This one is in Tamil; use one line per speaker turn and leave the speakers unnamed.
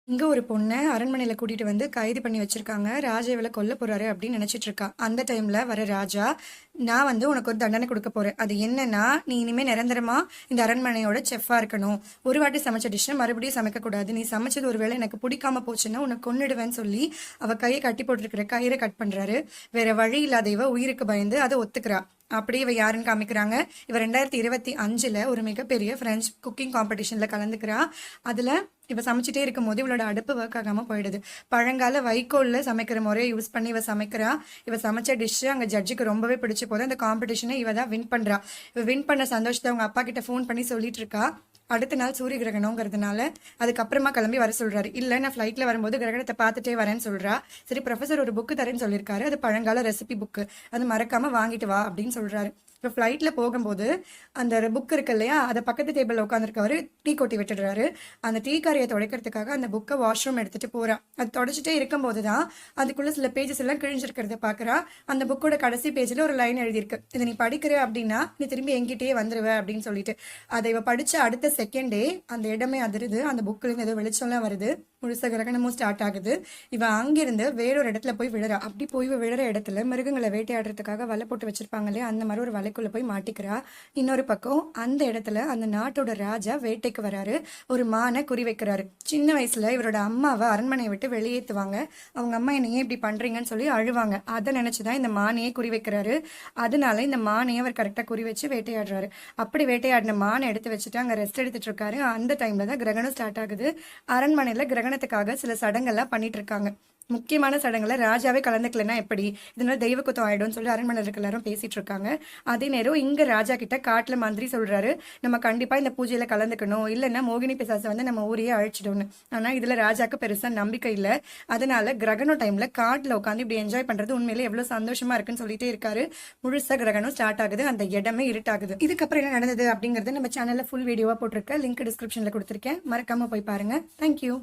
இங்க ஒரு பொண்ண அரண்மனையில கூட்டிட்டு வந்து கைது பண்ணி வச்சிருக்காங்க. ராஜா இவள கொல்லப் போறாரு அப்படின்னு நினைச்சிட்டு இருக்கா. அந்த டைம்ல வர ராஜா, நான் வந்து உனக்கு ஒரு தண்டனை கொடுக்க போறேன். அது என்னன்னா, நீ இனிமே நிரந்தரமா இந்த அரண்மனையோட செஃப்பா இருக்கணும். ஒரு வாட்டி சமைச்ச டிஷ்ஷை மறுபடியும் சமைக்க கூடாது. நீ சமைச்சது ஒருவேளை எனக்கு பிடிக்காம போச்சுன்னா உன்னை கொன்னுடுவேன்னு சொல்லி அவ கையை கட்டி போட்டுருக்கிற கயிறை கட் பண்றாரு. வேற வழி இல்லாத இவ உயிருக்கு பயந்து அதை ஒத்துக்கிறா. அப்படியே இவ யாருன்னு காமிக்கிறாங்க. இவ 2025ல ஒரு மிகப்பெரிய பிரெஞ்ச் குக்கிங் காம்படிஷன்ல கலந்துக்கிறா. அதுல இவ சமைச்சிட்டே இருக்கும் போது இவளோட அடுப்பு ஒர்க் ஆகாம போயிடுது. பழங்கால வைக்கோல்ல சமைக்கிற முறையை யூஸ் பண்ணி இவ சமைக்கிறா. இவ சமைச்ச டிஷ் அங்க ஜட்ஜுக்கு ரொம்பவே பிடிச்ச போது அந்த காம்படிஷனை இவ தான் வின் பண்றா. இவ வின் பண்ண சந்தோஷத்தை அவங்க அப்பா கிட்ட ஃபோன் பண்ணி சொல்லிட்டு இருக்கா. அடுத்த நாள் சூரிய கிரகணங்கிறதுனால அதுக்கப்புறமா கிளம்பி வர சொல்றாரு. இல்ல நான் ஃபிளைட்ல வரும்போது கிரகணத்தை பார்த்துட்டே வரேன்னு சொல்றா. சரி ப்ரொஃபசர் ஒரு புக்கு தரேன்னு சொல்லியிருக்காரு. அது பழங்கால ரெசிபி புக்கு, அது மறக்காம வாங்கிட்டு வா அப்படின்னு சொல்றாரு. இப்போ ஃப்ளைட்டில் போகும்போது அந்த புக் இருக்கு இல்லையா, அதை பக்கத்து டேபிளில் உட்காந்துருக்கவர் டீ கொட்டி விட்டுடுறாரு. அந்த டீ காரியை துடைக்கிறதுக்காக அந்த புக்கை வாஷ்ரூம் எடுத்துட்டு போறா. அது தொடச்சிட்டே இருக்கும்போது தான் அதுக்குள்ள சில பேஜஸ் எல்லாம் கிழிஞ்சிருக்கிறத பார்க்குறா. அந்த புக்கோட கடைசி பேஜில் ஒரு லைன் எழுதியிருக்கு, இதை நீ படிக்கிற அப்படின்னா நீ திரும்பி எங்கிட்டயே வந்துருவ அப்படின்னு சொல்லிட்டு. அதை இவ படிச்ச அடுத்த செகண்டே அந்த இடமே அதிருது. அந்த புக்கில் ஏதோ வெளிச்சம்லாம் வருது. முழுச கிரகணமும் ஸ்டார்ட் ஆகுது. இவ அங்கிருந்து வேறொரு இடத்துல போய் விழுறா. அப்படி போய் விழுற இடத்துல மிருகங்களை வேட்டையாடுறதுக்காக வலை போட்டு வச்சிருப்பாங்க இல்லையா, அந்த மாதிரி ஒரு வலைக்குள்ள போய் மாட்டிக்கிறா. இன்னொரு பக்கம் அந்த இடத்துல அந்த நாட்டோட ராஜா வேட்டைக்கு வராரு. ஒரு மானை குறி வைக்கிறாரு. சின்ன வயசுல இவரோட அம்மாவை அரண்மனையை விட்டு வெளியேற்றுவாங்க. அவங்க அம்மா என்ன ஏன் இப்படி பண்றீங்கன்னு சொல்லி அழுவாங்க. அதை நினைச்சுதான் இந்த மானையே குறி வைக்கிறாரு. அதனால இந்த மானையை அவர் கரெக்டா குறி வச்சு வேட்டையாடுறாரு. அப்படி வேட்டையாடின மானை எடுத்து வச்சுட்டு அங்க ரெஸ்ட் எடுத்துட்டு இருக்காரு. அந்த டைம்ல தான் கிரகணம் ஸ்டார்ட் ஆகுது. அரண்மனையில கிரகணத்துக்காக சில சடங்கெல்லாம் பண்ணிட்டு இருக்காங்க. முக்கியமான சடங்குல ராஜாவே கலந்துக்கலன்னா எப்படி, இதனால தெய்வ குத்தம் ஆயிடும்னு சொல்லி அரண்மனையில் இருக்க எல்லாரும் பேசிட்டு இருக்காங்க. அதே நேரம் இங்க ராஜா கிட்ட காட்டுல மந்திரி சொல்றாரு, நம்ம கண்டிப்பா இந்த பூஜையில கலந்துக்கணும், இல்லைன்னா மோகினி பிசாசை வந்து நம்ம ஊரையே அழிச்சிடும்னு. ஆனா இதுல ராஜாக்கு பெருசா நம்பிக்கை இல்லை. அதனால கிரகணம் டைம்ல காட்டுல உட்காந்து இப்படி என்ஜாய் பண்றது உண்மையிலே எவ்வளவு சந்தோஷமா இருக்குன்னு சொல்லிட்டே இருக்காரு. முழுசா கிரகணம் ஸ்டார்ட் ஆகுது. அந்த இடமே இருட்டாகுது. இதுக்கப்புறம் என்ன நடந்தது அப்படிங்கறது நம்ம சேனல்ல ஃபுல் வீடியோவா போட்டிருக்க லிங்க் டிஸ்கிரிப்ஷன்ல கொடுத்துருக்கேன். மறக்காம போய் பாருங்க. தேங்க்யூ.